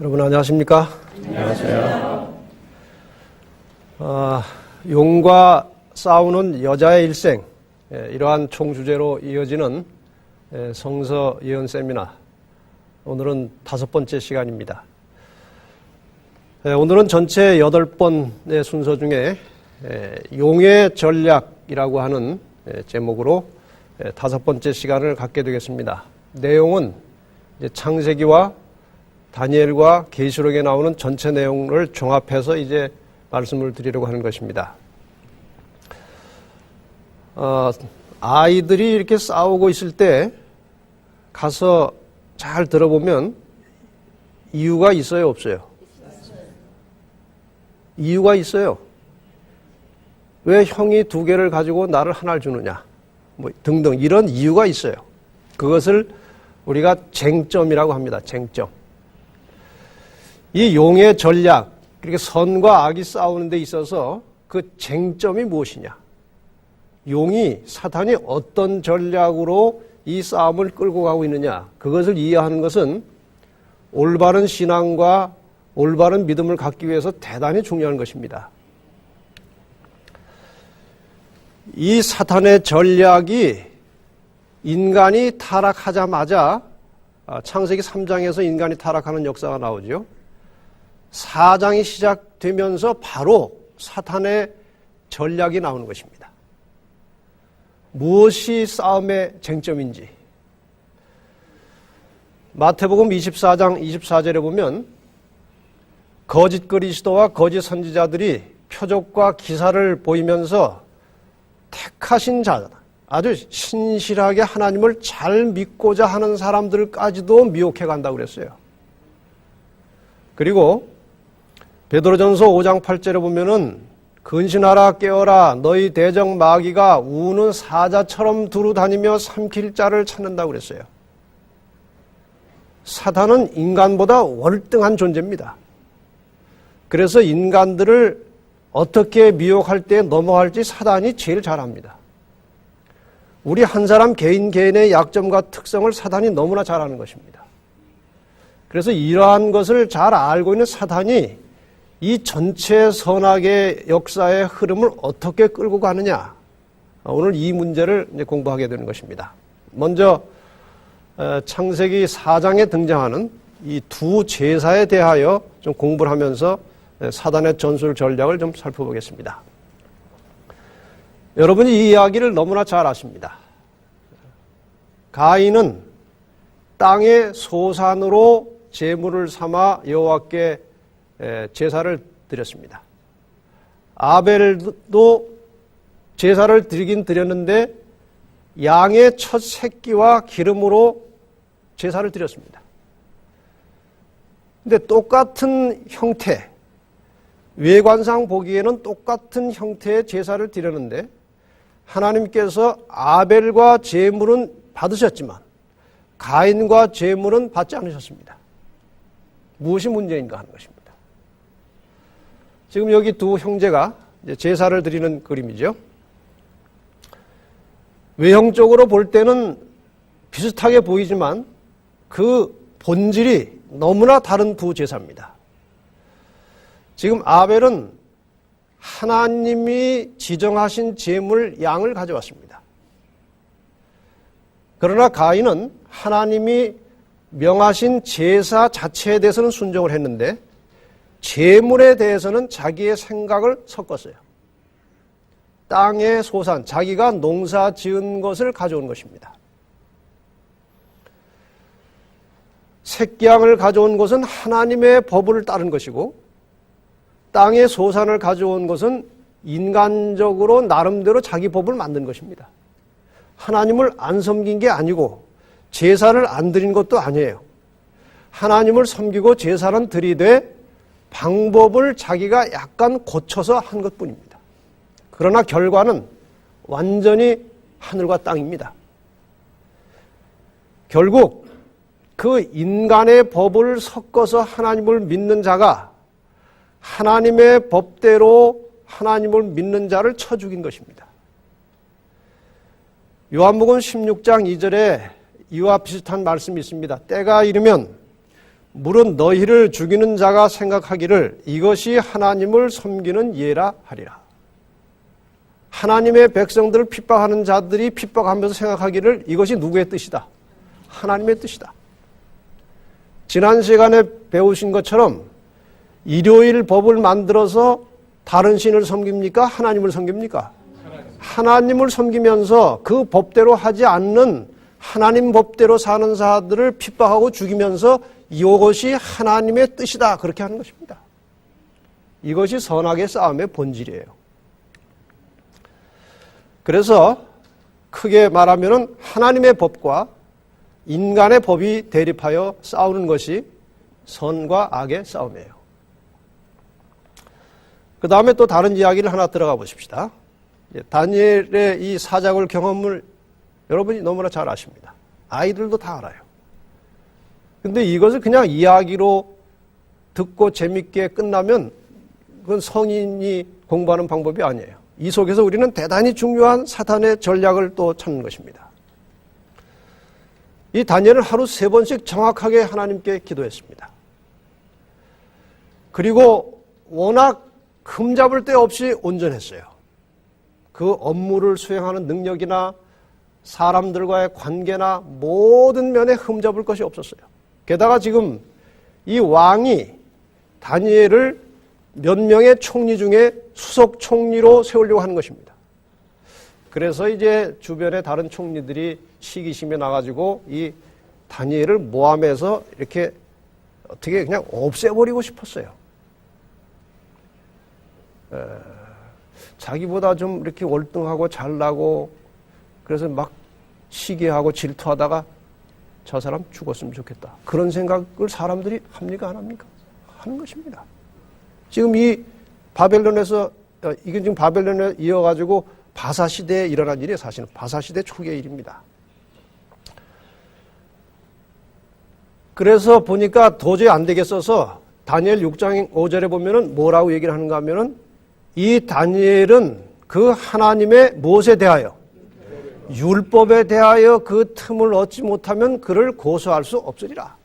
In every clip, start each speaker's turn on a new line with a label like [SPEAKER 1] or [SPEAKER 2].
[SPEAKER 1] 여러분 안녕하십니까?
[SPEAKER 2] 안녕하세요.
[SPEAKER 1] 용과 싸우는 여자의 일생, 이러한 총주제로 이어지는 성서 예언 세미나, 오늘은 5번째 시간입니다. 오늘은 전체 8번의 순서 중에 용의 전략이라고 하는 제목으로 5번째 시간을 갖게 되겠습니다. 내용은 이제 창세기와 다니엘과 계시록에 나오는 전체 내용을 종합해서 이제 말씀을 드리려고 하는 것입니다. 아이들이 이렇게 싸우고 있을 때 가서 잘 들어보면 이유가 있어요, 없어요? 이유가 있어요. 왜 형이 2개를 가지고 나를 하나를 주느냐, 뭐 등등 이런 이유가 있어요. 그것을 우리가 쟁점이라고 합니다. 쟁점. 이 용의 전략, 그렇게 선과 악이 싸우는 데 있어서 그 쟁점이 무엇이냐? 용이, 사탄이 어떤 전략으로 이 싸움을 끌고 가고 있느냐? 그것을 이해하는 것은 올바른 신앙과 올바른 믿음을 갖기 위해서 대단히 중요한 것입니다. 이 사탄의 전략이 인간이 타락하자마자 창세기 3장에서 인간이 타락하는 역사가 나오죠. 4장이 시작되면서 바로 사탄의 전략이 나오는 것입니다. 무엇이 싸움의 쟁점인지. 마태복음 24장 24절에 보면 거짓 그리스도와 거짓 선지자들이 표적과 기사를 보이면서 택하신 자, 아주 신실하게 하나님을 잘 믿고자 하는 사람들까지도 미혹해 간다고 그랬어요. 그리고 베드로전서 5장 8절에 보면은 근신하라 깨어라 너희 대적 마귀가 우는 사자처럼 두루 다니며 삼킬 자를 찾는다고 그랬어요. 사탄은 인간보다 월등한 존재입니다. 그래서 인간들을 어떻게 미혹할 때 넘어갈지 사탄이 제일 잘합니다. 우리 한 사람 개인의 약점과 특성을 사탄이 너무나 잘 아는 것입니다. 그래서 이러한 것을 잘 알고 있는 사탄이 이 전체 선악의 역사의 흐름을 어떻게 끌고 가느냐, 오늘 이 문제를 이제 공부하게 되는 것입니다. 먼저 창세기 4장에 등장하는 이 2 제사에 대하여 좀 공부를 하면서 사단의 전술 전략을 좀 살펴보겠습니다. 여러분이 이 이야기를 너무나 잘 아십니다. 가인은 땅의 소산으로 제물을 삼아 여호와께 제사를 드렸습니다. 아벨도 제사를 드리긴 드렸는데 양의 첫 새끼와 기름으로 제사를 드렸습니다. 근데 똑같은 형태, 외관상 보기에는 똑같은 형태의 제사를 드렸는데 하나님께서 아벨과 제물은 받으셨지만 가인과 제물은 받지 않으셨습니다. 무엇이 문제인가 하는 것입니다. 지금 여기 2 형제가 제사를 드리는 그림이죠. 외형적으로 볼 때는 비슷하게 보이지만 그 본질이 너무나 다른 2 제사입니다. 지금 아벨은 하나님이 지정하신 제물 양을 가져왔습니다. 그러나 가인은 하나님이 명하신 제사 자체에 대해서는 순종을 했는데 제물에 대해서는 자기의 생각을 섞었어요. 땅의 소산, 자기가 농사 지은 것을 가져온 것입니다. 새끼양을 가져온 것은 하나님의 법을 따른 것이고 땅의 소산을 가져온 것은 인간적으로 나름대로 자기 법을 만든 것입니다. 하나님을 안 섬긴 게 아니고 제사를 안 드린 것도 아니에요. 하나님을 섬기고 제사는 드리되 방법을 자기가 약간 고쳐서 한 것뿐입니다. 그러나 결과는 완전히 하늘과 땅입니다. 결국 그 인간의 법을 섞어서 하나님을 믿는 자가 하나님의 법대로 하나님을 믿는 자를 쳐 죽인 것입니다. 요한복음 16장 2절에 이와 비슷한 말씀이 있습니다. 때가 이르면 물은 너희를 죽이는 자가 생각하기를 이것이 하나님을 섬기는 예라 하리라. 하나님의 백성들을 핍박하는 자들이 핍박하면서 생각하기를 이것이 누구의 뜻이다? 하나님의 뜻이다. 지난 시간에 배우신 것처럼 일요일 법을 만들어서 다른 신을 섬깁니까? 하나님을 섬깁니까? 하나님을 섬기면서 그 법대로 하지 않는 하나님 법대로 사는 자들을 핍박하고 죽이면서 이것이 하나님의 뜻이다. 그렇게 하는 것입니다. 이것이 선악의 싸움의 본질이에요. 그래서 크게 말하면 하나님의 법과 인간의 법이 대립하여 싸우는 것이 선과 악의 싸움이에요. 그 다음에 또 다른 이야기를 하나 들어가 보십시다. 다니엘의 이 사자굴 경험을 여러분이 너무나 잘 아십니다. 아이들도 다 알아요. 근데 이것을 그냥 이야기로 듣고 재밌게 끝나면 그건 성인이 공부하는 방법이 아니에요. 이 속에서 우리는 대단히 중요한 사탄의 전략을 또 찾는 것입니다. 이 다니엘은 하루 3번씩 정확하게 하나님께 기도했습니다. 그리고 워낙 흠잡을 데 없이 온전했어요. 그 업무를 수행하는 능력이나 사람들과의 관계나 모든 면에 흠잡을 것이 없었어요. 게다가 지금 이 왕이 다니엘을 몇 명의 총리 중에 수석 총리로 세우려고 하는 것입니다. 그래서 이제 주변의 다른 총리들이 시기심에 나가지고 이 다니엘을 모함해서 이렇게 어떻게 그냥 없애버리고 싶었어요. 자기보다 좀 이렇게 월등하고 잘나고 그래서 막 시기하고 질투하다가 저 사람 죽었으면 좋겠다. 그런 생각을 사람들이 합니까? 안 합니까? 하는 것입니다. 지금 이 바벨론에서 이게 지금 바벨론에 이어가지고 바사 시대에 일어난 일이 사실은 바사 시대 초기의 일입니다. 그래서 보니까 도저히 안 되겠어서 다니엘 6장 5절에 보면은 뭐라고 얘기를 하는가 하면은 이 다니엘은 그 하나님의 무엇에 대하여 율법에 대하여 그 틈을 얻지 못하면 그를 고소할 수 없으리라.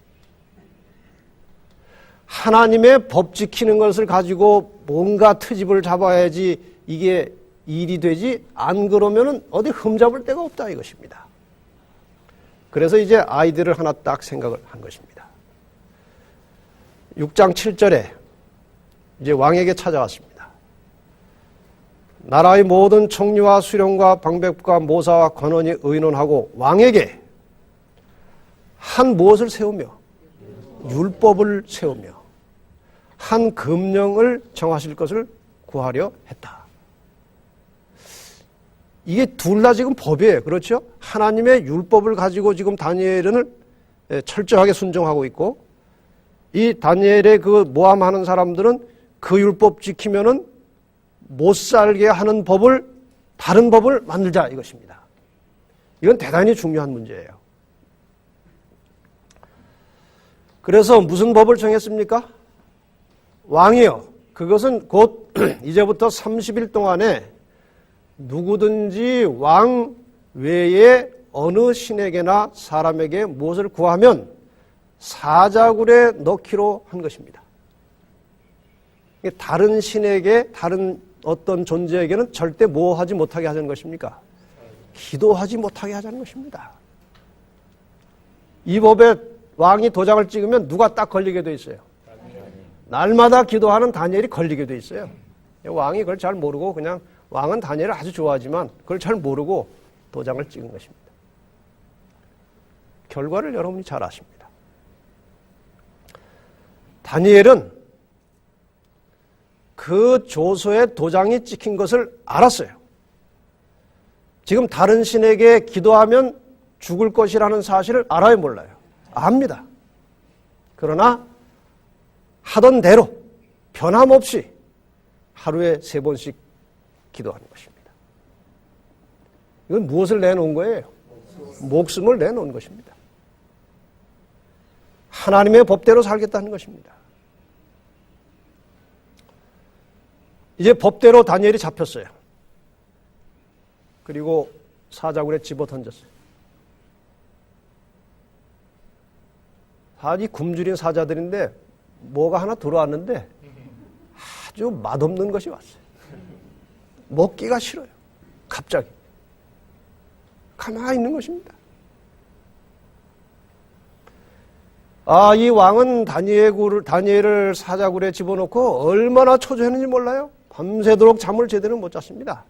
[SPEAKER 1] 하나님의 법 지키는 것을 가지고 뭔가 트집을 잡아야지 이게 일이 되지 안 그러면은 어디 흠잡을 데가 없다 이것입니다. 그래서 이제 아이디어를 하나 딱 생각을 한 것입니다. 6장 7절에 이제 왕에게 찾아왔습니다. 나라의 모든 총리와 수령과 방백부와 모사와 관원이 의논하고 왕에게 한 무엇을 세우며 율법을 세우며 한 금령을 정하실 것을 구하려 했다. 이게 둘 다 지금 법이에요. 그렇죠? 하나님의 율법을 가지고 지금 다니엘은 철저하게 순종하고 있고 이 다니엘의 그 모함하는 사람들은 그 율법 지키면은 못 살게 하는 법을 다른 법을 만들자 이것입니다. 이건 대단히 중요한 문제예요. 그래서 무슨 법을 정했습니까? 왕이요. 그것은 곧 이제부터 30일 동안에 누구든지 왕 외에 어느 신에게나 사람에게 무엇을 구하면 사자굴에 넣기로 한 것입니다. 다른 신에게 다른 어떤 존재에게는 절대 뭐 하지 못하게 하자는 것입니까? 기도하지 못하게 하자는 것입니다. 이 법에 왕이 도장을 찍으면 누가 딱 걸리게 돼 있어요? 날마다 기도하는 다니엘이 걸리게 돼 있어요. 왕이 그걸 잘 모르고 그냥 왕은 다니엘을 아주 좋아하지만 그걸 잘 모르고 도장을 찍은 것입니다. 결과를 여러분이 잘 아십니다. 다니엘은 그 조서에 도장이 찍힌 것을 알았어요. 지금 다른 신에게 기도하면 죽을 것이라는 사실을 알아요, 몰라요? 압니다. 그러나 하던 대로 변함없이 하루에 3번씩 기도하는 것입니다. 이건 무엇을 내놓은 거예요? 목숨을 내놓은 것입니다. 하나님의 법대로 살겠다는 것입니다. 이제 법대로 다니엘이 잡혔어요. 그리고 사자굴에 집어 던졌어요. 아니 굶주린 사자들인데 뭐가 하나 들어왔는데 아주 맛없는 것이 왔어요. 먹기가 싫어요. 갑자기. 가만히 있는 것입니다. 이 왕은 다니엘을 사자굴에 집어넣고 얼마나 초조했는지 몰라요. 밤새도록 잠을 제대로 못 잤습니다.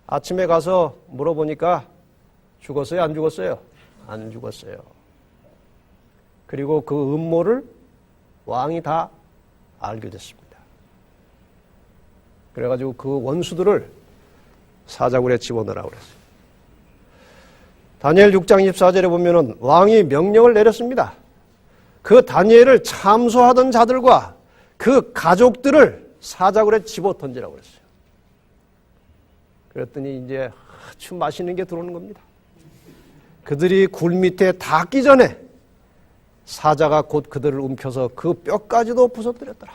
[SPEAKER 1] 아침에 가서 물어보니까 죽었어요? 안 죽었어요? 안 죽었어요. 그리고 그 음모를 왕이 다 알게 됐습니다. 그래가지고 그 원수들을 사자굴에 집어넣으라고 그랬어요. 다니엘 6장 24절에 보면은 왕이 명령을 내렸습니다. 그 다니엘을 참소하던 자들과 그 가족들을 사자굴에 집어 던지라고 그랬어요. 그랬더니 이제 아주 맛있는 게 들어오는 겁니다. 그들이 굴 밑에 닿기 전에 사자가 곧 그들을 움켜서 그 뼈까지도 부서뜨렸더라.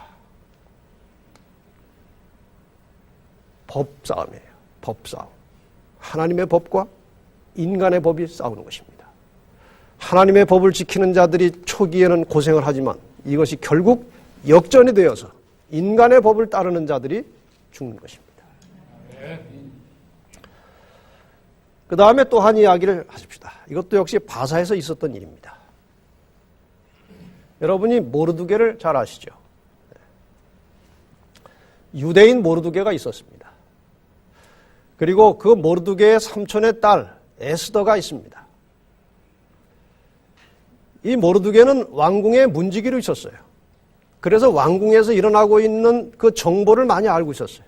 [SPEAKER 1] 법싸움이에요. 법싸움. 하나님의 법과 인간의 법이 싸우는 것입니다. 하나님의 법을 지키는 자들이 초기에는 고생을 하지만 이것이 결국 역전이 되어서 인간의 법을 따르는 자들이 죽는 것입니다. 그 다음에 또 한 이야기를 하십시다. 이것도 역시 바사에서 있었던 일입니다. 여러분이 모르드게를 잘 아시죠? 유대인 모르드게가 있었습니다. 그리고 그 모르드게의 삼촌의 딸 에스더가 있습니다. 이 모르드게는 왕궁의 문지기로 있었어요. 그래서 왕궁에서 일어나고 있는 그 정보를 많이 알고 있었어요.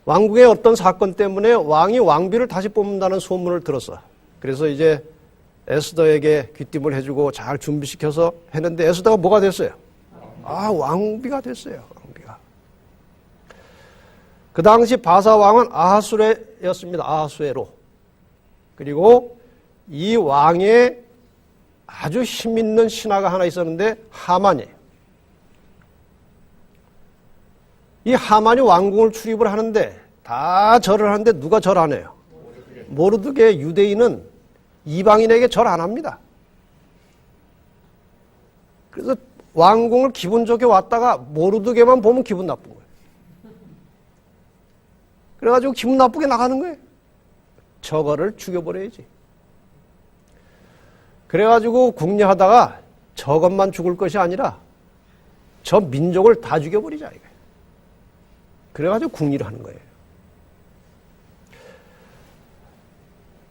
[SPEAKER 1] 왕궁의 어떤 사건 때문에 왕이 왕비를 다시 뽑는다는 소문을 들었어. 그래서 이제 에스더에게 귀띔을 해주고 잘 준비시켜서 했는데 에스더가 뭐가 됐어요? 왕비가 됐어요. 왕비가. 그 당시 바사 왕은 아하수에였습니다. 아하수에로. 그리고 이 왕의 아주 힘있는 신하가 하나 있었는데 하만이에요. 이 하만이 왕궁을 출입을 하는데 다 절을 하는데 누가 절 안 해요? 모르드게 유대인은 이방인에게 절 안 합니다. 그래서 왕궁을 기분 좋게 왔다가 모르드게만 보면 기분 나쁜 거예요. 그래가지고 기분 나쁘게 나가는 거예요. 저거를 죽여버려야지. 그래가지고 궁리하다가 저것만 죽을 것이 아니라 저 민족을 다 죽여버리자 이거예요. 그래가지고 궁리를 하는 거예요.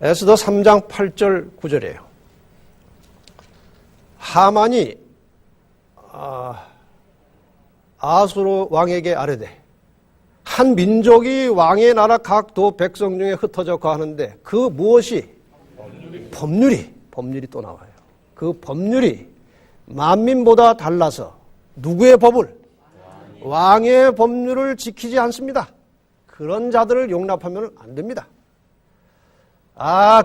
[SPEAKER 1] 에스더 3장 8절 9절이에요. 하만이 아수르 왕에게 아뢰되 한 민족이 왕의 나라 각 도 백성 중에 흩어져 거하는데 그 무엇이? 법률이 또 나와요. 그 법률이 만민보다 달라서 누구의 법을? 왕의 법률을 지키지 않습니다. 그런 자들을 용납하면 안 됩니다.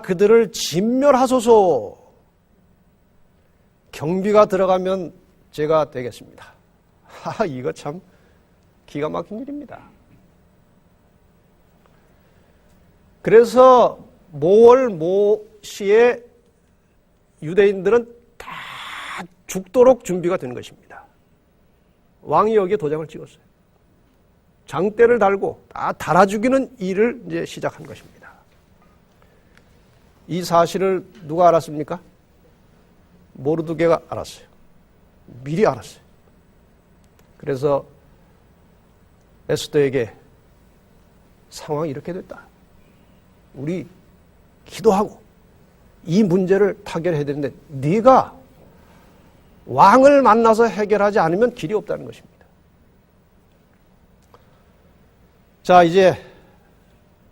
[SPEAKER 1] 그들을 진멸하소서. 경비가 들어가면 제가 되겠습니다. 이거 참 기가 막힌 일입니다. 그래서 모월 모시에 유대인들은 다 죽도록 준비가 되는 것입니다. 왕이 여기에 도장을 찍었어요. 장대를 달고 다 달아 죽이는 일을 이제 시작한 것입니다. 이 사실을 누가 알았습니까? 모르드게가 알았어요. 미리 알았어요. 그래서 에스더에게 상황이 이렇게 됐다. 우리 기도하고 이 문제를 타결해야 되는데 네가 왕을 만나서 해결하지 않으면 길이 없다는 것입니다. 자, 이제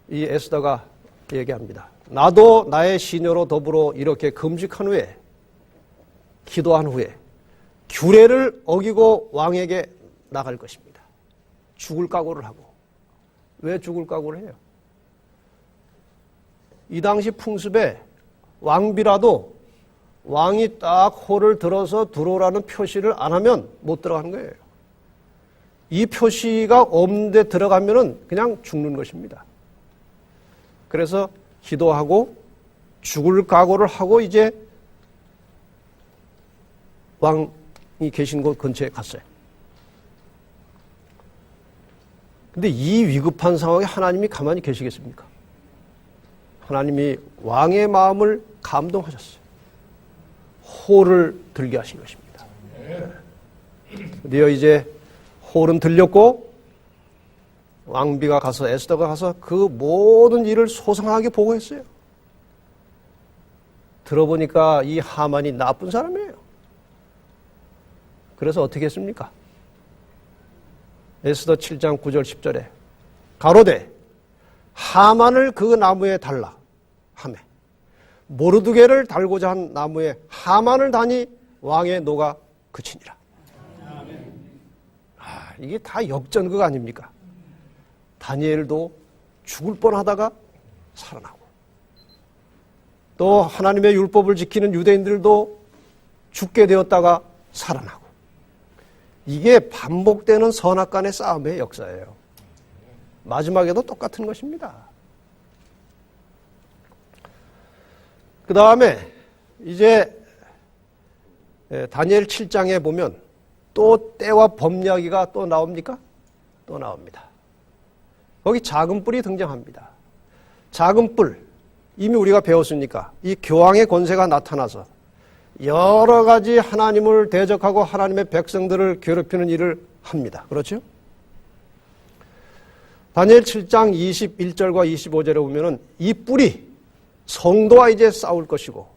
[SPEAKER 1] 이 에스더가 얘기합니다. 나도 나의 시녀로 더불어 이렇게 금식한 후에 기도한 후에 규례를 어기고 왕에게 나갈 것입니다. 죽을 각오를 하고. 왜 죽을 각오를 해요? 이 당시 풍습에 왕비라도 왕이 딱 호를 들어서 들어오라는 표시를 안 하면 못 들어가는 거예요. 이 표시가 없는데 들어가면은 그냥 죽는 것입니다. 그래서 기도하고 죽을 각오를 하고 이제 왕이 계신 곳 근처에 갔어요. 근데 이 위급한 상황에 하나님이 가만히 계시겠습니까? 하나님이 왕의 마음을 감동하셨어요. 호를 들게 하신 것입니다. 드디어 이제 호는 들렸고 왕비가 가서 에스더가 가서 그 모든 일을 소상하게 보고했어요. 들어보니까 이 하만이 나쁜 사람이에요. 그래서 어떻게 했습니까? 에스더 7장 9절 10절에 가로되 하만을 그 나무에 달라 하매 모르드게를 달고자 한 나무에 하만을 다니 왕의 노가 그치니라. 이게 다 역전극 아닙니까? 다니엘도 죽을 뻔하다가 살아나고 또 하나님의 율법을 지키는 유대인들도 죽게 되었다가 살아나고 이게 반복되는 선악간의 싸움의 역사예요. 마지막에도 똑같은 것입니다. 그 다음에 이제 다니엘 7장에 보면 또 때와 법 이야기가 또 나옵니까? 또 나옵니다. 거기 작은 뿔이 등장합니다. 작은 뿔, 이미 우리가 배웠으니까 이 교황의 권세가 나타나서 여러 가지 하나님을 대적하고 하나님의 백성들을 괴롭히는 일을 합니다. 그렇죠? 다니엘 7장 21절과 25절에 보면은 이 뿔이 성도와 이제 싸울 것이고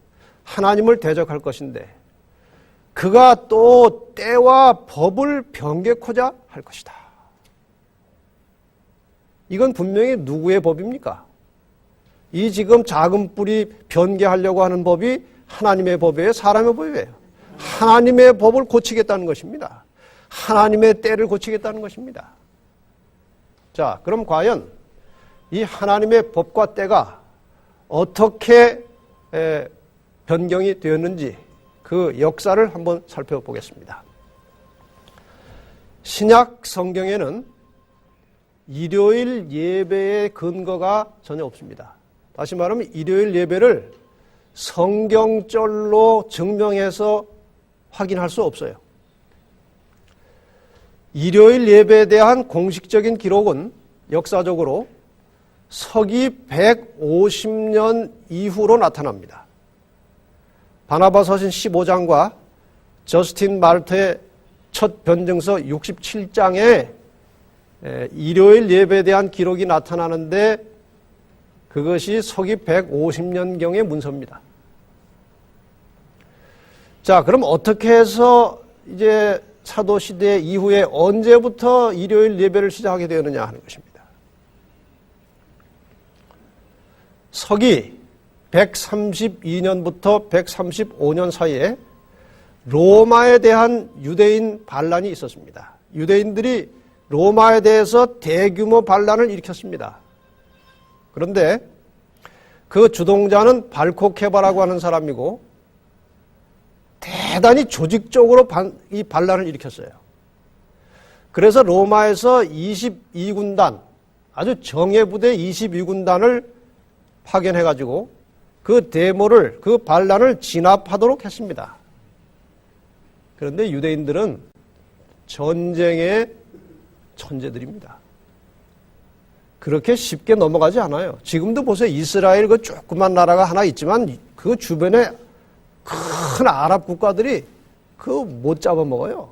[SPEAKER 1] 하나님을 대적할 것인데 그가 또 때와 법을 변개코자 할 것이다. 이건 분명히 누구의 법입니까? 이 지금 작은 뿔이 변개하려고 하는 법이 하나님의 법이에요? 사람의 법이에요? 하나님의 법을 고치겠다는 것입니다. 하나님의 때를 고치겠다는 것입니다. 자, 그럼 과연 이 하나님의 법과 때가 어떻게 변경이 되었는지 그 역사를 한번 살펴보겠습니다. 신약 성경에는 일요일 예배의 근거가 전혀 없습니다. 다시 말하면 일요일 예배를 성경절로 증명해서 확인할 수 없어요. 일요일 예배에 대한 공식적인 기록은 역사적으로 서기 150년 이후로 나타납니다. 바나바 서신 15장과 저스틴 마르트의 첫 변증서 67장에 일요일 예배에 대한 기록이 나타나는데 그것이 서기 150년경의 문서입니다. 자, 그럼 어떻게 해서 이제 사도시대 이후에 언제부터 일요일 예배를 시작하게 되었느냐 하는 것입니다. 서기 132년부터 135년 사이에 로마에 대한 유대인 반란이 있었습니다. 유대인들이 로마에 대해서 대규모 반란을 일으켰습니다. 그런데 그 주동자는 발코케바라고 하는 사람이고 대단히 조직적으로 이 반란을 일으켰어요. 그래서 로마에서 22군단, 아주 정예부대 22군단을 파견해가지고 그 데모를, 그 반란을 진압하도록 했습니다. 그런데 유대인들은 전쟁의 천재들입니다. 그렇게 쉽게 넘어가지 않아요. 지금도 보세요. 이스라엘 그 조그만 나라가 하나 있지만 그 주변에 큰 아랍 국가들이 그거 못 잡아먹어요.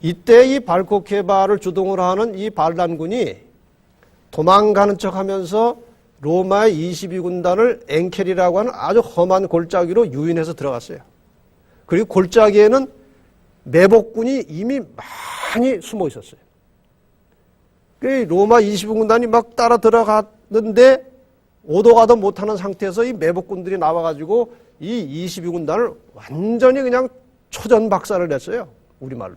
[SPEAKER 1] 이때 이 발코케바를 주동으로 하는 이 반란군이 도망가는 척하면서 로마의 22군단을 엥켈이라고 하는 아주 험한 골짜기로 유인해서 들어갔어요. 그리고 골짜기에는 매복군이 이미 많이 숨어 있었어요. 로마 22군단이 막 따라 들어갔는데 오도 가도 못하는 상태에서 이 매복군들이 나와가지고 이 22군단을 완전히 그냥 초전박살을 냈어요. 우리말로.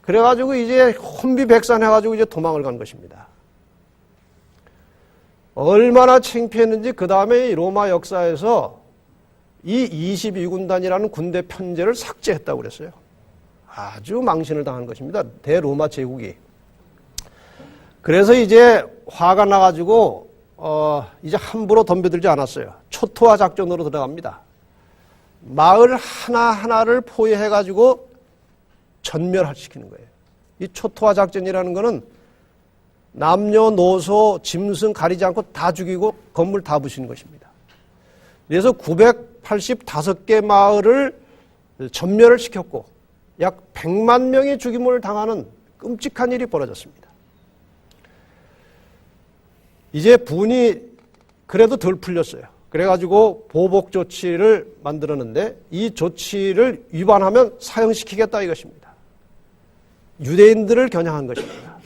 [SPEAKER 1] 그래가지고 이제 혼비백산해가지고 이제 도망을 간 것입니다. 얼마나 창피했는지 그 다음에 로마 역사에서 이 22군단이라는 군대 편제를 삭제했다고 그랬어요. 아주 망신을 당한 것입니다. 대로마 제국이. 그래서 이제 화가 나가지고 이제 함부로 덤벼들지 않았어요. 초토화 작전으로 들어갑니다. 마을 하나하나를 포위해가지고 전멸시키는 거예요. 이 초토화 작전이라는 거는 남녀노소 짐승 가리지 않고 다 죽이고 건물 다 부시는 것입니다. 그래서 985개 마을을 전멸을 시켰고 약 100만 명의 죽임을 당하는 끔찍한 일이 벌어졌습니다. 이제 분이 그래도 덜 풀렸어요. 그래가지고 보복 조치를 만들었는데 이 조치를 위반하면 사형시키겠다 이것입니다. 유대인들을 겨냥한 것입니다.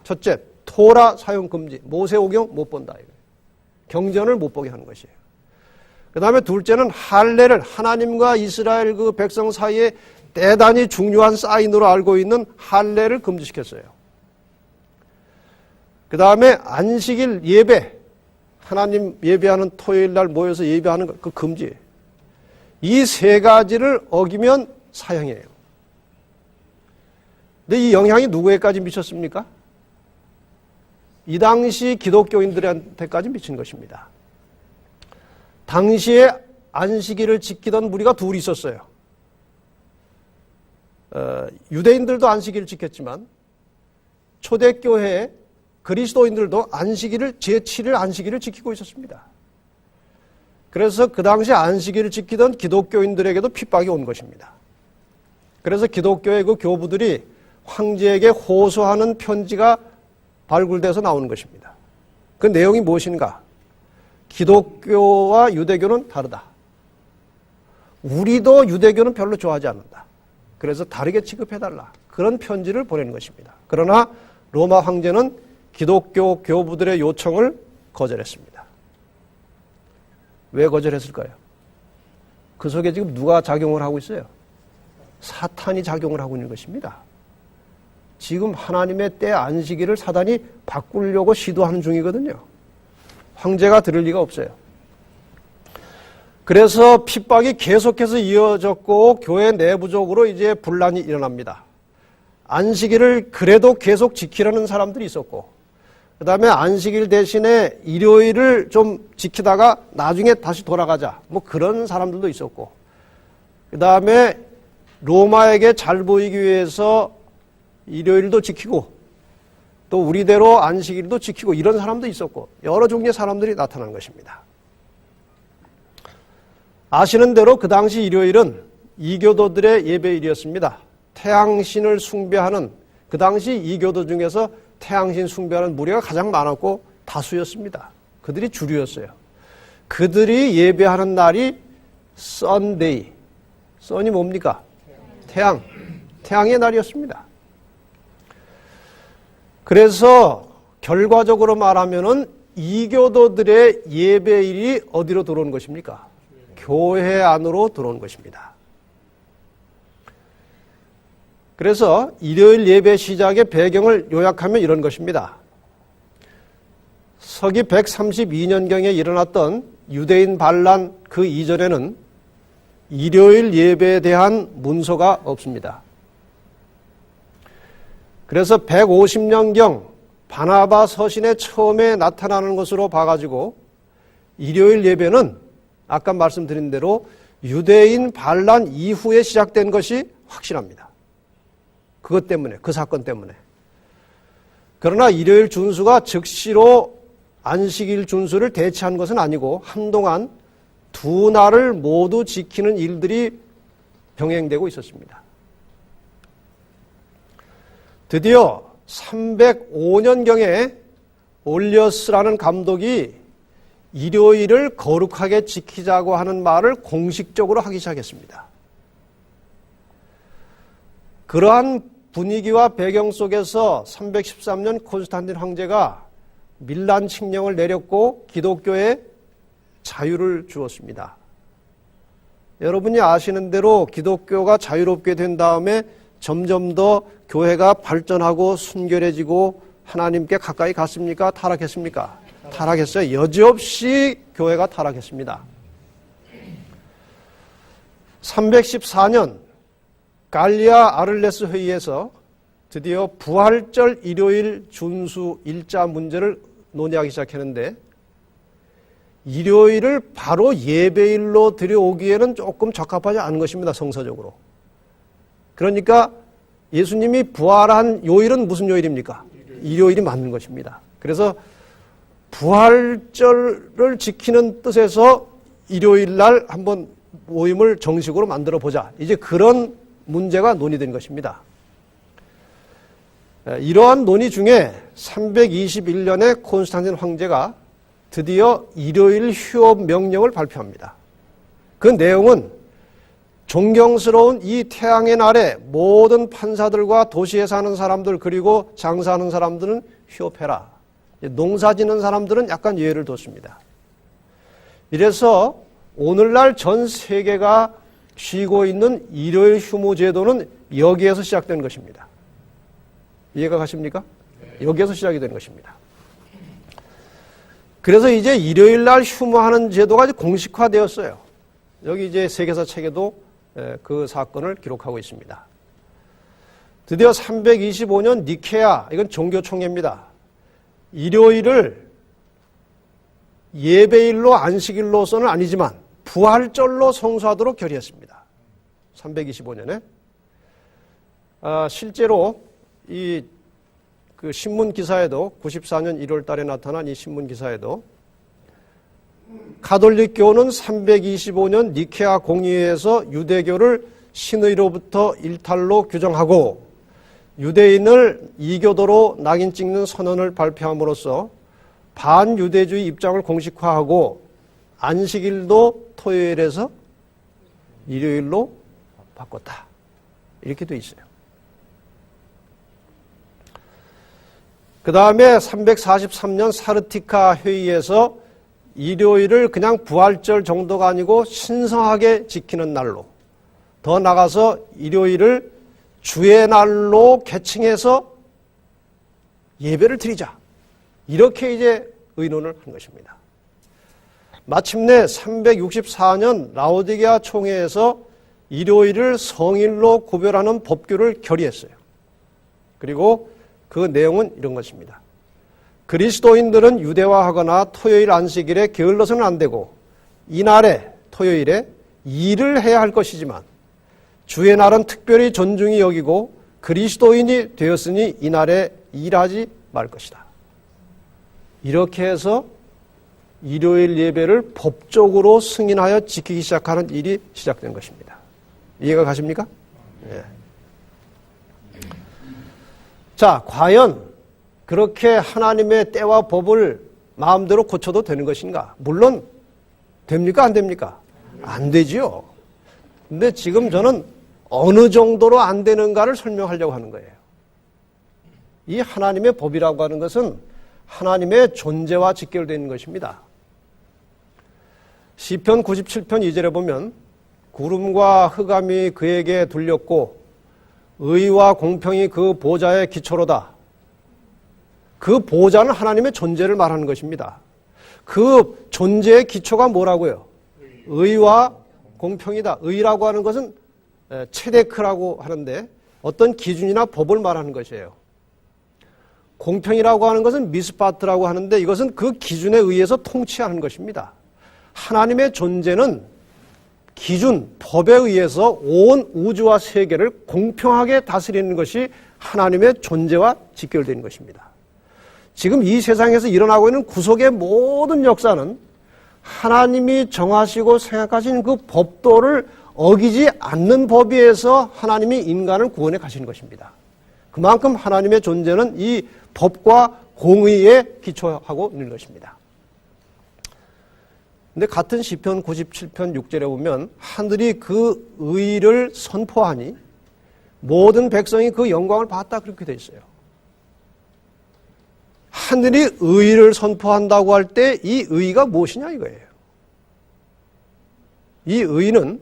[SPEAKER 1] 첫째, 토라 사용 금지, 모세오경 못 본다. 경전을 못 보게 하는 것이에요. 그 다음에 둘째는 할례를 하나님과 이스라엘 그 백성 사이에 대단히 중요한 사인으로 알고 있는 할례를 금지시켰어요. 그 다음에 안식일 예배, 하나님 예배하는 토요일 날 모여서 예배하는 그 금지. 이 세 가지를 어기면 사형이에요. 근데 이 영향이 누구에까지 미쳤습니까? 이 당시 기독교인들한테까지 미친 것입니다. 당시에 안식일을 지키던 무리가 둘이 있었어요. 유대인들도 안식일을 지켰지만 초대교회에 그리스도인들도 안식일을 제7일 안식일을 지키고 있었습니다. 그래서 그 당시 안식일을 지키던 기독교인들에게도 핍박이 온 것입니다. 그래서 기독교의 그 교부들이 황제에게 호소하는 편지가 발굴돼서 나오는 것입니다. 그 내용이 무엇인가? 기독교와 유대교는 다르다. 우리도 유대교는 별로 좋아하지 않는다. 그래서 다르게 취급해달라. 그런 편지를 보내는 것입니다. 그러나 로마 황제는 기독교 교부들의 요청을 거절했습니다. 왜 거절했을까요? 그 속에 지금 누가 작용을 하고 있어요? 사탄이 작용을 하고 있는 것입니다. 지금 하나님의 때 안식일을 사단이 바꾸려고 시도하는 중이거든요. 황제가 들을 리가 없어요. 그래서 핍박이 계속해서 이어졌고 교회 내부적으로 이제 분란이 일어납니다. 안식일을 그래도 계속 지키려는 사람들이 있었고 그 다음에 안식일 대신에 일요일을 좀 지키다가 나중에 다시 돌아가자 뭐 그런 사람들도 있었고 그 다음에 로마에게 잘 보이기 위해서 일요일도 지키고 또 우리대로 안식일도 지키고 이런 사람도 있었고 여러 종류의 사람들이 나타난 것입니다. 아시는 대로 그 당시 일요일은 이교도들의 예배일이었습니다. 태양신을 숭배하는 그 당시 이교도 중에서 태양신 숭배하는 무리가 가장 많았고 다수였습니다. 그들이 주류였어요. 그들이 예배하는 날이 썬데이. 썬이 뭡니까? 태양. 태양의 날이었습니다. 그래서 결과적으로 말하면은 이교도들의 예배일이 어디로 들어온 것입니까? 교회 안으로 들어온 것입니다. 그래서 일요일 예배 시작의 배경을 요약하면 이런 것입니다. 서기 132년경에 일어났던 유대인 반란 그 이전에는 일요일 예배에 대한 문서가 없습니다. 그래서 150년경 바나바 서신에 처음에 나타나는 것으로 봐가지고 일요일 예배는 아까 말씀드린 대로 유대인 반란 이후에 시작된 것이 확실합니다. 그것 때문에, 그 사건 때문에. 그러나 일요일 준수가 즉시로 안식일 준수를 대체한 것은 아니고 한동안 두 날을 모두 지키는 일들이 병행되고 있었습니다. 드디어 305년경에 올리어스라는 감독이 일요일을 거룩하게 지키자고 하는 말을 공식적으로 하기 시작했습니다. 그러한 분위기와 배경 속에서 313년 콘스탄틴 황제가 밀란 칙령을 내렸고 기독교에 자유를 주었습니다. 여러분이 아시는 대로 기독교가 자유롭게 된 다음에 점점 더 교회가 발전하고 순결해지고 하나님께 가까이 갔습니까? 타락했습니까? 타락했어요. 여지없이 교회가 타락했습니다. 314년 갈리아 아를레스 회의에서 드디어 부활절 일요일 준수 일자 문제를 논의하기 시작했는데 일요일을 바로 예배일로 들여오기에는 조금 적합하지 않은 것입니다. 성서적으로. 그러니까 예수님이 부활한 요일은 무슨 요일입니까? 일요일이 맞는 것입니다. 그래서 부활절을 지키는 뜻에서 일요일 날 한번 모임을 정식으로 만들어 보자. 이제 그런 문제가 논의된 것입니다. 이러한 논의 중에 321년에 콘스탄틴 황제가 드디어 일요일 휴업 명령을 발표합니다. 그 내용은 존경스러운 이 태양의 날에 모든 판사들과 도시에 사는 사람들 그리고 장사하는 사람들은 휴업해라. 농사 짓는 사람들은 약간 예외를 뒀습니다. 이래서 오늘날 전 세계가 쉬고 있는 일요일 휴무 제도는 여기에서 시작된 것입니다. 이해가 가십니까? 여기에서 시작이 된 것입니다. 그래서 이제 일요일 날 휴무하는 제도가 이제 공식화되었어요. 여기 이제 세계사 책에도 그 사건을 기록하고 있습니다. 드디어 325년 니케아, 이건 종교총회입니다. 일요일을 예배일로 안식일로서는 아니지만 부활절로 성수하도록 결의했습니다. 325년에. 실제로 그 신문 기사에도 94년 1월 달에 나타난 이 신문 기사에도 가톨릭 교는 325년 니케아 공의회에서 유대교를 신의로부터 일탈로 규정하고 유대인을 이교도로 낙인 찍는 선언을 발표함으로써 반유대주의 입장을 공식화하고 안식일도 토요일에서 일요일로 바꿨다. 이렇게 돼 있어요. 그 다음에 343년 사르티카 회의에서 일요일을 그냥 부활절 정도가 아니고 신성하게 지키는 날로, 더 나아가서 일요일을 주의 날로 개칭해서 예배를 드리자. 이렇게 이제 의논을 한 것입니다. 마침내 364년 라오디게아 총회에서 일요일을 성일로 구별하는 법규를 결의했어요. 그리고 그 내용은 이런 것입니다. 그리스도인들은 유대화하거나 토요일 안식일에 게을러서는 안 되고 이날에 토요일에 일을 해야 할 것이지만 주의 날은 특별히 존중이 여기고 그리스도인이 되었으니 이날에 일하지 말 것이다. 이렇게 해서 일요일 예배를 법적으로 승인하여 지키기 시작하는 일이 시작된 것입니다. 이해가 가십니까? 네. 자, 과연 그렇게 하나님의 때와 법을 마음대로 고쳐도 되는 것인가? 물론 됩니까? 안 됩니까? 안 되지요. 근데 지금 저는 어느 정도로 안 되는가를 설명하려고 하는 거예요. 이 하나님의 법이라고 하는 것은 하나님의 존재와 직결되어 있는 것입니다. 시편 97편 2절에 보면 구름과 흑암이 그에게 둘렸고 의와 공평이 그 보좌의 기초로다. 그 보좌는 하나님의 존재를 말하는 것입니다. 그 존재의 기초가 뭐라고요? 의와 공평이다. 의라고 하는 것은 체데크라고 하는데 어떤 기준이나 법을 말하는 것이에요. 공평이라고 하는 것은 미스파트라고 하는데 이것은 그 기준에 의해서 통치하는 것입니다. 하나님의 존재는 기준, 법에 의해서 온 우주와 세계를 공평하게 다스리는 것이 하나님의 존재와 직결된 것입니다. 지금 이 세상에서 일어나고 있는 구속의 모든 역사는 하나님이 정하시고 생각하신 그 법도를 어기지 않는 법에 의해서 하나님이 인간을 구원해 가시는 것입니다. 그만큼 하나님의 존재는 이 법과 공의에 기초하고 있는 것입니다. 근데 같은 시편 97편 6절에 보면 하늘이 그 의를 선포하니 모든 백성이 그 영광을 봤다 그렇게 돼 있어요. 하늘이 의를 선포한다고 할 때 이 의가 무엇이냐 이거예요. 이 의는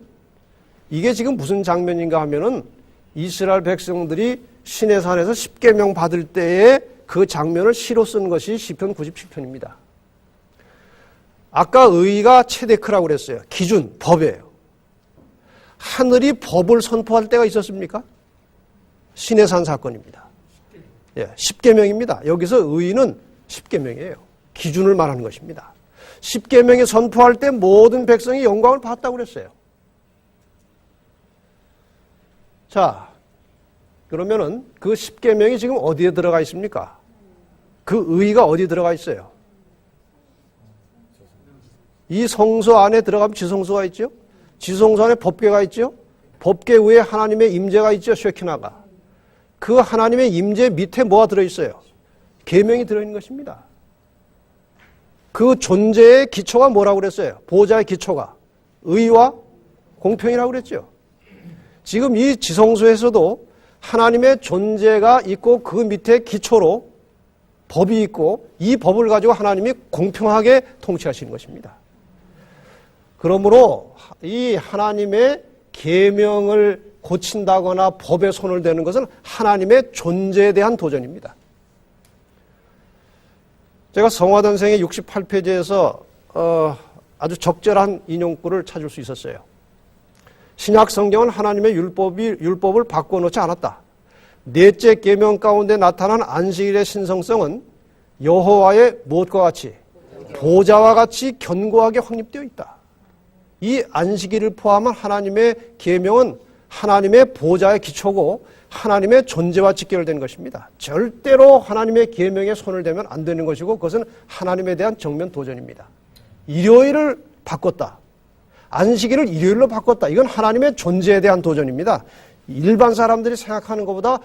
[SPEAKER 1] 이게 지금 무슨 장면인가 하면은 이스라엘 백성들이 시내산에서 십계명 받을 때에 그 장면을 시로 쓴 것이 시편 97편입니다. 아까 의가 체데크라고 그랬어요. 기준, 법이에요. 하늘이 법을 선포할 때가 있었습니까? 시내산 사건입니다. 예, 십계명입니다. 여기서 의는 십계명이에요. 기준을 말하는 것입니다. 십계명이 선포할 때 모든 백성이 영광을 봤다고 그랬어요. 자, 그러면은 그 십계명이 지금 어디에 들어가 있습니까? 그 의의가 어디 들어가 있어요? 이 성소 안에 들어가면 지성소가 있죠? 지성소 안에 법궤가 있죠? 법궤 위에 하나님의 임재가 있죠? 쉐키나가. 그 하나님의 임재 밑에 뭐가 들어있어요? 계명이 들어있는 것입니다. 그 존재의 기초가 뭐라고 그랬어요? 보호자의 기초가 의와 공평이라고 그랬죠. 지금 이 지성소에서도 하나님의 존재가 있고 그 밑에 기초로 법이 있고 이 법을 가지고 하나님이 공평하게 통치하시는 것입니다. 그러므로 이 하나님의 계명을 고친다거나 법에 손을 대는 것은 하나님의 존재에 대한 도전입니다. 제가 성화단생의 68페이지에서 아주 적절한 인용구를 찾을 수 있었어요. 신약 성경은 하나님의 율법을 바꿔놓지 않았다. 넷째 계명 가운데 나타난 안식일의 신성성은 여호와의 무엇과 같이 보좌와 같이 견고하게 확립되어 있다. 이 안식일을 포함한 하나님의 계명은 하나님의 보좌의 기초고 하나님의 존재와 직결된 것입니다. 절대로 하나님의 계명에 손을 대면 안 되는 것이고 그것은 하나님에 대한 정면 도전입니다. 일요일을 바꿨다. 안식일을 일요일로 바꿨다. 이건 하나님의 존재에 대한 도전입니다. 일반 사람들이 생각하는 것보다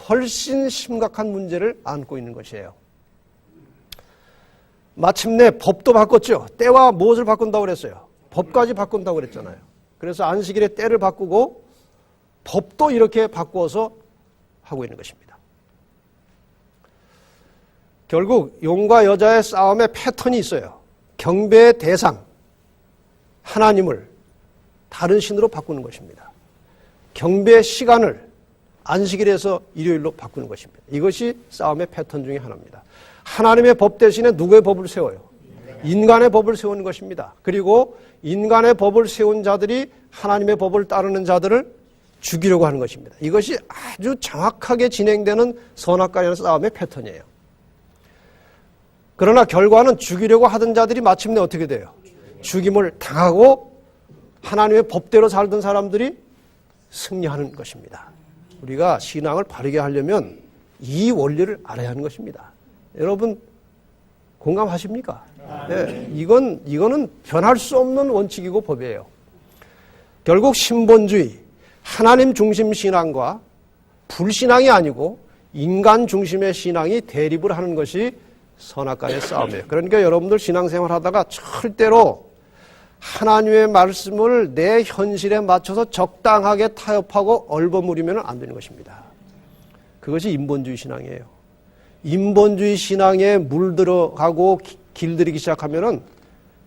[SPEAKER 1] 훨씬 심각한 문제를 안고 있는 것이에요. 마침내 법도 바꿨죠. 때와 무엇을 바꾼다고 그랬어요? 법까지 바꾼다고 그랬잖아요. 그래서 안식일의 때를 바꾸고 법도 이렇게 바꾸어서 하고 있는 것입니다. 결국 용과 여자의 싸움의 패턴이 있어요. 경배의 대상, 하나님을 다른 신으로 바꾸는 것입니다. 경배의 시간을 안식일에서 일요일로 바꾸는 것입니다. 이것이 싸움의 패턴 중에 하나입니다. 하나님의 법 대신에 누구의 법을 세워요? 인간의 법을 세우는 것입니다. 그리고 인간의 법을 세운 자들이 하나님의 법을 따르는 자들을 죽이려고 하는 것입니다. 이것이 아주 정확하게 진행되는 선악과의 싸움의 패턴이에요. 그러나 결과는 죽이려고 하던 자들이 마침내 어떻게 돼요? 죽임을 당하고 하나님의 법대로 살던 사람들이 승리하는 것입니다. 우리가 신앙을 바르게 하려면 이 원리를 알아야 하는 것입니다. 여러분 공감하십니까? 네, 이거는 변할 수 없는 원칙이고 법이에요. 결국 신본주의, 하나님 중심 신앙과 불신앙이 아니고 인간 중심의 신앙이 대립을 하는 것이 선악간의 싸움이에요. 그러니까 여러분들 신앙생활 하다가 절대로 하나님의 말씀을 내 현실에 맞춰서 적당하게 타협하고 얼버무리면 안 되는 것입니다. 그것이 인본주의 신앙이에요. 인본주의 신앙에 물들어가고 길들이기 시작하면은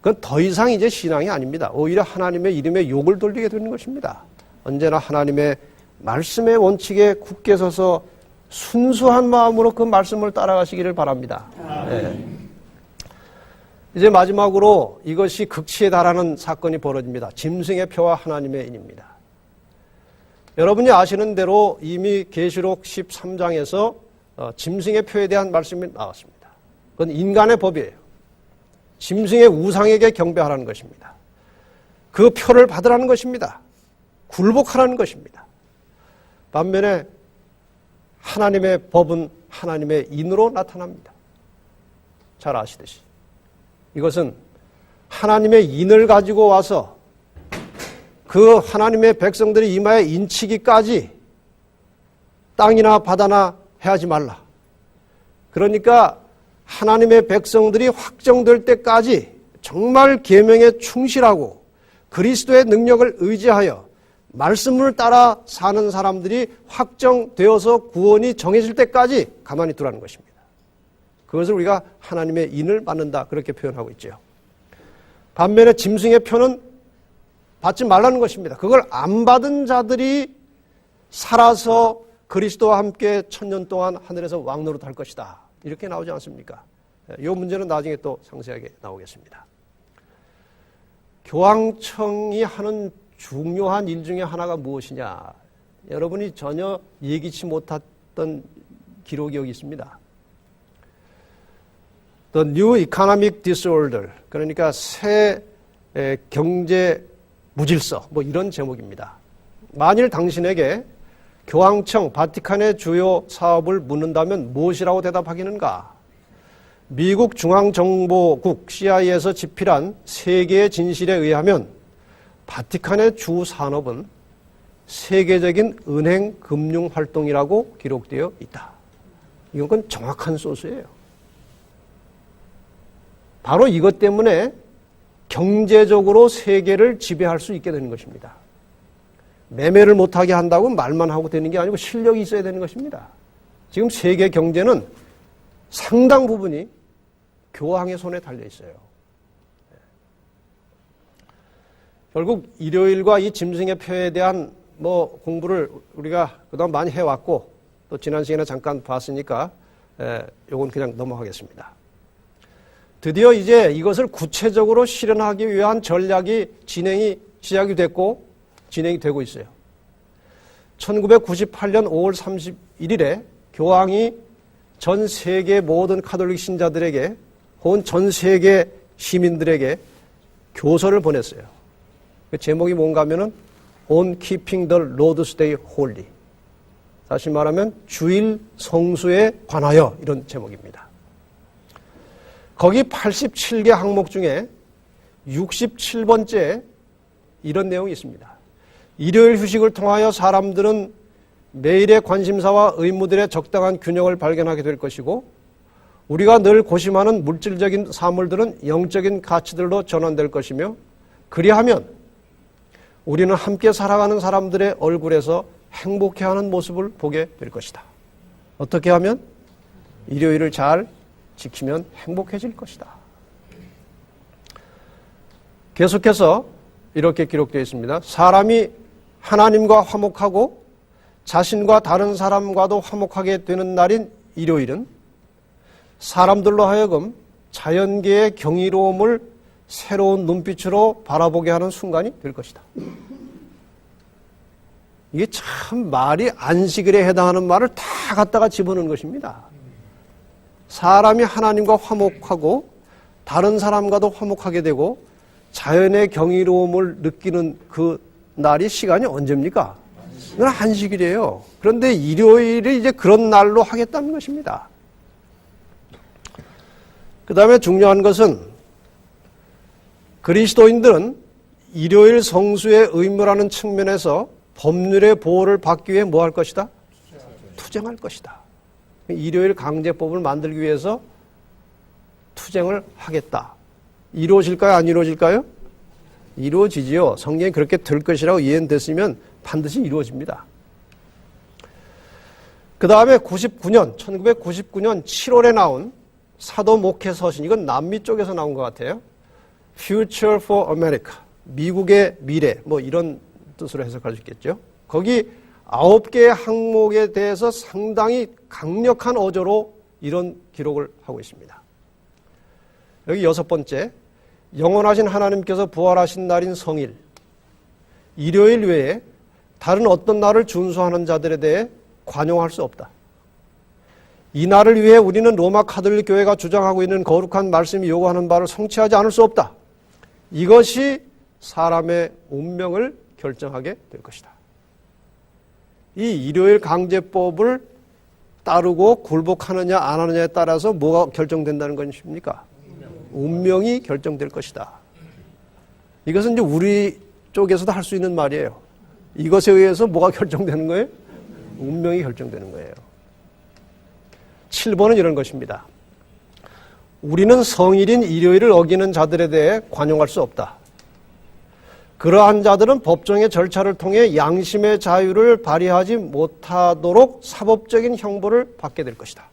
[SPEAKER 1] 그건 더 이상 이제 신앙이 아닙니다. 오히려 하나님의 이름에 욕을 돌리게 되는 것입니다. 언제나 하나님의 말씀의 원칙에 굳게 서서 순수한 마음으로 그 말씀을 따라가시기를 바랍니다. 네. 이제 마지막으로 이것이 극치에 달하는 사건이 벌어집니다. 짐승의 표와 하나님의 인입니다. 여러분이 아시는 대로 이미 계시록 13장에서 짐승의 표에 대한 말씀이 나왔습니다. 그건 인간의 법이에요. 짐승의 우상에게 경배하라는 것입니다. 그 표를 받으라는 것입니다. 굴복하라는 것입니다. 반면에 하나님의 법은 하나님의 인으로 나타납니다. 잘 아시듯이. 이것은 하나님의 인을 가지고 와서 그 하나님의 백성들이 이마에 인치기까지 땅이나 바다나 해하지 말라. 그러니까 하나님의 백성들이 확정될 때까지 정말 계명에 충실하고 그리스도의 능력을 의지하여 말씀을 따라 사는 사람들이 확정되어서 구원이 정해질 때까지 가만히 두라는 것입니다. 그것을 우리가 하나님의 인을 받는다 그렇게 표현하고 있죠. 반면에 짐승의 표는 받지 말라는 것입니다. 그걸 안 받은 자들이 살아서 그리스도와 함께 1000년 동안 하늘에서 왕노릇할 것이다. 이렇게 나오지 않습니까? 이 문제는 나중에 또 상세하게 나오겠습니다. 교황청이 하는 중요한 일 중에 하나가 무엇이냐? 여러분이 전혀 예기치 못했던 기록이 여기 있습니다. The New Economic Disorder, 그러니까 새 경제 무질서, 뭐 이런 제목입니다. 만일 당신에게 교황청, 바티칸의 주요 사업을 묻는다면 무엇이라고 대답하기는가? 미국 중앙정보국 CIA에서 집필한 세계의 진실에 의하면 바티칸의 주 산업은 세계적인 은행 금융 활동이라고 기록되어 있다. 이건 정확한 소스예요. 바로 이것 때문에 경제적으로 세계를 지배할 수 있게 되는 것입니다. 매매를 못하게 한다고 말만 하고 되는 게 아니고 실력이 있어야 되는 것입니다. 지금 세계 경제는 상당 부분이 교황의 손에 달려 있어요. 결국 일요일과 이 짐승의 표에 대한 공부를 우리가 그동안 많이 해왔고 또 지난 시간에 잠깐 봤으니까 요건 그냥 넘어가겠습니다. 드디어 이제 이것을 구체적으로 실현하기 위한 전략이 시작이 됐고 진행이 되고 있어요. 1998년 5월 31일에 교황이 전 세계 모든 카톨릭 신자들에게 혹은 전 세계 시민들에게 교서를 보냈어요. 그 제목이 뭔가 하면은 On Keeping the Lord's Day Holy. 다시 말하면 주일 성수에 관하여, 이런 제목입니다. 거기 87개 항목 중에 67번째 이런 내용이 있습니다. 일요일 휴식을 통하여 사람들은 매일의 관심사와 의무들의 적당한 균형을 발견하게 될 것이고, 우리가 늘 고심하는 물질적인 사물들은 영적인 가치들로 전환될 것이며, 그리하면 우리는 함께 살아가는 사람들의 얼굴에서 행복해하는 모습을 보게 될 것이다. 어떻게 하면? 일요일을 잘 지키면 행복해질 것이다. 계속해서 이렇게 기록되어 있습니다. 사람이 하나님과 화목하고 자신과 다른 사람과도 화목하게 되는 날인 일요일은 사람들로 하여금 자연계의 경이로움을 새로운 눈빛으로 바라보게 하는 순간이 될 것이다. 이게 참 말이 안식일에 해당하는 말을 다 갖다가 집어넣은 것입니다. 사람이 하나님과 화목하고 다른 사람과도 화목하게 되고 자연의 경이로움을 느끼는 그 날이 시간이 언제입니까? 그건 안식일이에요. 그런데 일요일을 이제 그런 날로 하겠다는 것입니다. 그 다음에 중요한 것은 그리스도인들은 일요일 성수의 의무라는 측면에서 법률의 보호를 받기 위해 뭐 할 것이다? 투쟁할 것이다. 일요일 강제법을 만들기 위해서 투쟁을 하겠다. 이루어질까요? 안 이루어질까요? 이루어지지요. 성경이 그렇게 될 것이라고 예언됐으면 반드시 이루어집니다. 그 다음에 1999년 7월에 나온 사도 목회 서신, 이건 남미 쪽에서 나온 것 같아요. Future for America, 미국의 미래, 뭐 이런 뜻으로 해석할 수 있겠죠. 거기 9개의 항목에 대해서 상당히 강력한 어조로 이런 기록을 하고 있습니다. 여기 6번째, 영원하신 하나님께서 부활하신 날인 성일, 일요일 외에 다른 어떤 날을 준수하는 자들에 대해 관용할 수 없다. 이 날을 위해 우리는 로마 카톨릭 교회가 주장하고 있는 거룩한 말씀이 요구하는 바를 성취하지 않을 수 없다. 이것이 사람의 운명을 결정하게 될 것이다. 이 일요일 강제법을 따르고 굴복하느냐 안 하느냐에 따라서 뭐가 결정된다는 것입니까? 운명이 결정될 것이다. 이것은 이제 우리 쪽에서도 할 수 있는 말이에요. 이것에 의해서 뭐가 결정되는 거예요? 운명이 결정되는 거예요. 7번은 이런 것입니다. 우리는 성일인 일요일을 어기는 자들에 대해 관용할 수 없다. 그러한 자들은 법정의 절차를 통해 양심의 자유를 발휘하지 못하도록 사법적인 형벌을 받게 될 것이다.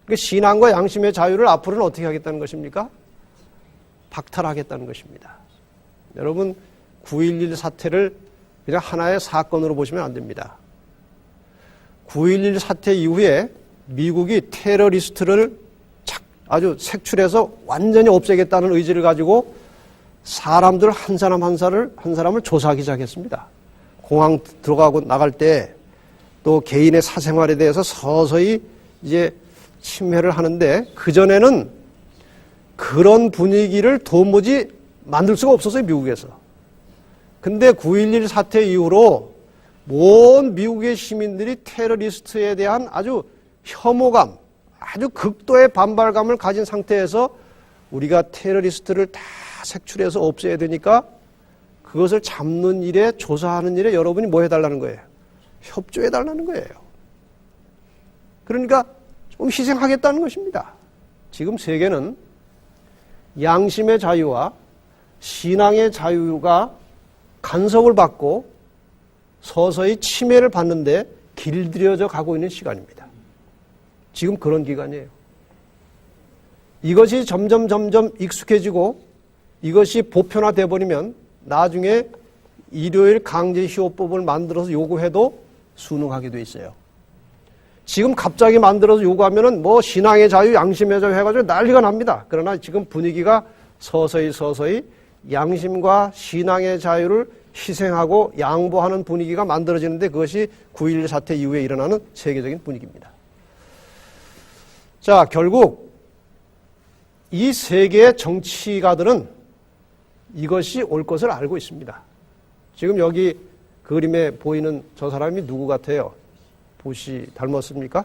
[SPEAKER 1] 그러니까 신앙과 양심의 자유를 앞으로는 어떻게 하겠다는 것입니까? 박탈하겠다는 것입니다. 여러분, 9.11 사태를 그냥 하나의 사건으로 보시면 안 됩니다. 9.11 사태 이후에 미국이 테러리스트를 아주 색출해서 완전히 없애겠다는 의지를 가지고 사람들 한 사람 한 사람을 조사하기 시작했습니다. 공항 들어가고 나갈 때 또 개인의 사생활에 대해서 서서히 이제 침해를 하는데, 그전에는 그런 분위기를 도무지 만들 수가 없었어요, 미국에서. 근데 9.11 사태 이후로 온 미국의 시민들이 테러리스트에 대한 아주 혐오감, 아주 극도의 반발감을 가진 상태에서 우리가 테러리스트를 다 색출해서 없애야 되니까 그것을 잡는 일에, 조사하는 일에 여러분이 뭐 해달라는 거예요? 협조해달라는 거예요. 그러니까 좀 희생하겠다는 것입니다. 지금 세계는 양심의 자유와 신앙의 자유가 간섭을 받고 서서히 침해를 받는데 길들여져 가고 있는 시간입니다. 지금 그런 기간이에요. 이것이 점점 익숙해지고 이것이 보편화돼 버리면 나중에 일요일 강제휴업법을 만들어서 요구해도 순응하게 돼 있어요. 지금 갑자기 만들어서 요구하면은 뭐 신앙의 자유, 양심의 자유 해가지고 난리가 납니다. 그러나 지금 분위기가 서서히 양심과 신앙의 자유를 희생하고 양보하는 분위기가 만들어지는데 그것이 9.11 사태 이후에 일어나는 세계적인 분위기입니다. 자, 결국 이 세계의 정치가들은 이것이 올 것을 알고 있습니다. 지금 여기 그림에 보이는 저 사람이 누구 같아요? 부시 닮았습니까?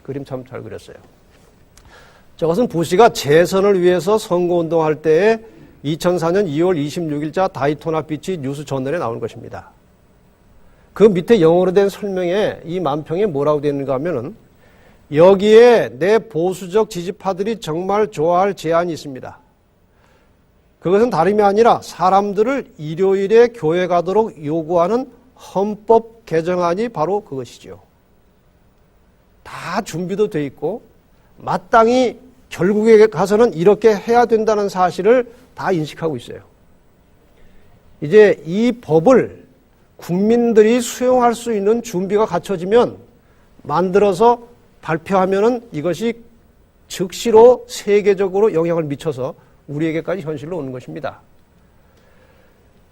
[SPEAKER 1] 그림 참 잘 그렸어요. 저것은 부시가 재선을 위해서 선거운동할 때에 2004년 2월 26일자 다이토나 비치 뉴스 저널에 나온 것입니다. 그 밑에 영어로 된 설명에 이 만평에 뭐라고 되어 있는가 하면은 여기에 내 보수적 지지파들이 정말 좋아할 제안이 있습니다. 그것은 다름이 아니라 사람들을 일요일에 교회 가도록 요구하는 헌법 개정안이 바로 그것이죠. 다 준비도 돼 있고 마땅히 결국에 가서는 이렇게 해야 된다는 사실을 다 인식하고 있어요. 이제 이 법을 국민들이 수용할 수 있는 준비가 갖춰지면 만들어서 발표하면은 이것이 즉시로 세계적으로 영향을 미쳐서 우리에게까지 현실로 오는 것입니다.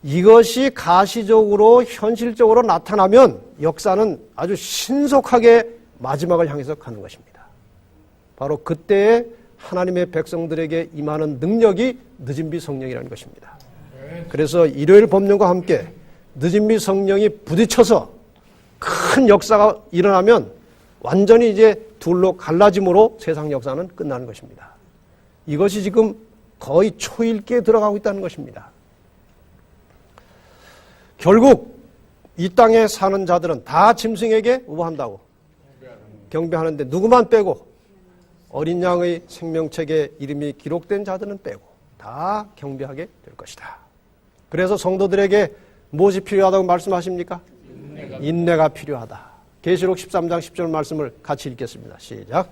[SPEAKER 1] 이것이 가시적으로 현실적으로 나타나면 역사는 아주 신속하게 마지막을 향해서 가는 것입니다. 바로 그때에 하나님의 백성들에게 임하는 능력이 늦은비 성령이라는 것입니다. 그래서 일요일 법령과 함께 늦은비 성령이 부딪혀서 큰 역사가 일어나면 완전히 이제 둘로 갈라짐으로 세상 역사는 끝나는 것입니다. 이것이 지금 거의 초일기에 들어가고 있다는 것입니다. 결국 이 땅에 사는 자들은 다 짐승에게 우호한다고 경배하는데 누구만 빼고 어린 양의 생명책에 이름이 기록된 자들은 빼고 다 경배하게 될 것이다. 그래서 성도들에게 무엇이 필요하다고 말씀하십니까? 인내가 필요하다. 계시록 13장 10절 말씀을 같이 읽겠습니다. 시작.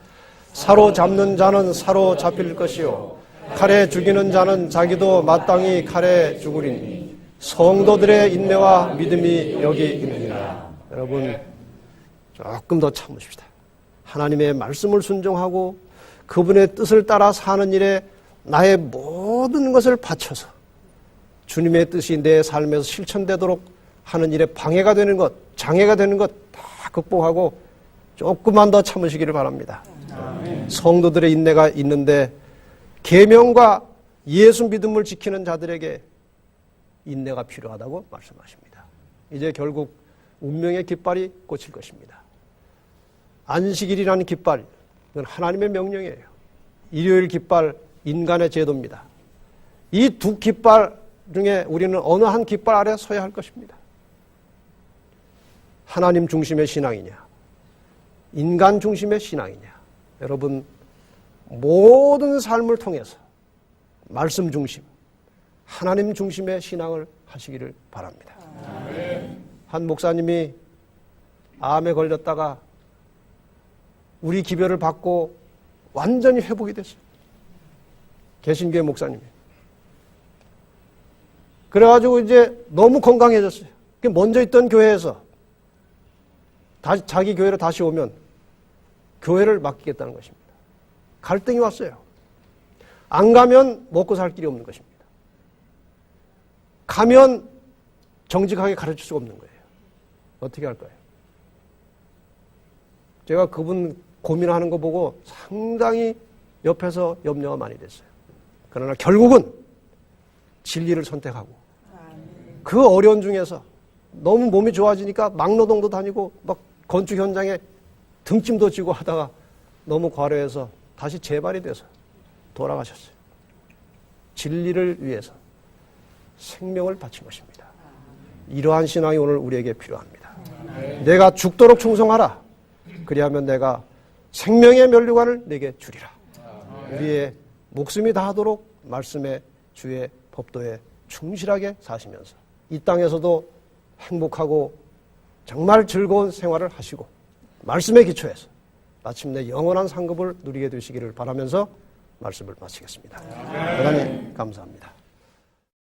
[SPEAKER 1] 사로잡는 자는 사로잡힐 것이요 칼에 죽이는 자는 자기도 마땅히 칼에 죽으리니 성도들의 인내와 믿음이 여기 있느니라. 여러분 조금 더 참으십시다. 하나님의 말씀을 순종하고 그분의 뜻을 따라 사는 일에 나의 모든 것을 바쳐서 주님의 뜻이 내 삶에서 실천되도록 하는 일에 방해가 되는 것, 장애가 되는 것 다 극복하고 조금만 더 참으시기를 바랍니다. 아멘. 성도들의 인내가 있는데 계명과 예수 믿음을 지키는 자들에게 인내가 필요하다고 말씀하십니다. 이제 결국 운명의 깃발이 꽂힐 것입니다. 안식일이라는 깃발, 이건 하나님의 명령이에요. 일요일 깃발, 인간의 제도입니다. 이 두 깃발 중에 우리는 어느 한 깃발 아래 서야 할 것입니다. 하나님 중심의 신앙이냐, 인간 중심의 신앙이냐. 여러분 모든 삶을 통해서 말씀 중심, 하나님 중심의 신앙을 하시기를 바랍니다. 아멘. 한 목사님이 암에 걸렸다가 우리 기별을 받고 완전히 회복이 됐어요. 개신교회 목사님이. 그래가지고 이제 너무 건강해졌어요. 먼저 있던 교회에서 자기 교회로 다시 오면 교회를 맡기겠다는 것입니다. 갈등이 왔어요. 안 가면 먹고 살 길이 없는 것입니다. 가면 정직하게 가르칠 수가 없는 거예요. 어떻게 할까요? 제가 그분 고민하는 거 보고 상당히 옆에서 염려가 많이 됐어요. 그러나 결국은 진리를 선택하고 그 어려운 중에서 너무 몸이 좋아지니까 막노동도 다니고 막 건축 현장에 등짐도 지고 하다가 너무 과로해서 다시 재발이 돼서 돌아가셨어요. 진리를 위해서 생명을 바친 것입니다. 이러한 신앙이 오늘 우리에게 필요합니다. 내가 죽도록 충성하라. 그리하면 내가 생명의 면류관을 내게 주리라. 우리의 목숨이 다하도록 말씀의 주의 법도에 충실하게 사시면서 이 땅에서도 행복하고 정말 즐거운 생활을 하시고 말씀에 기초해서 마침내 영원한 상급을 누리게 되시기를 바라면서 말씀을 마치겠습니다. 하나님 감사합니다.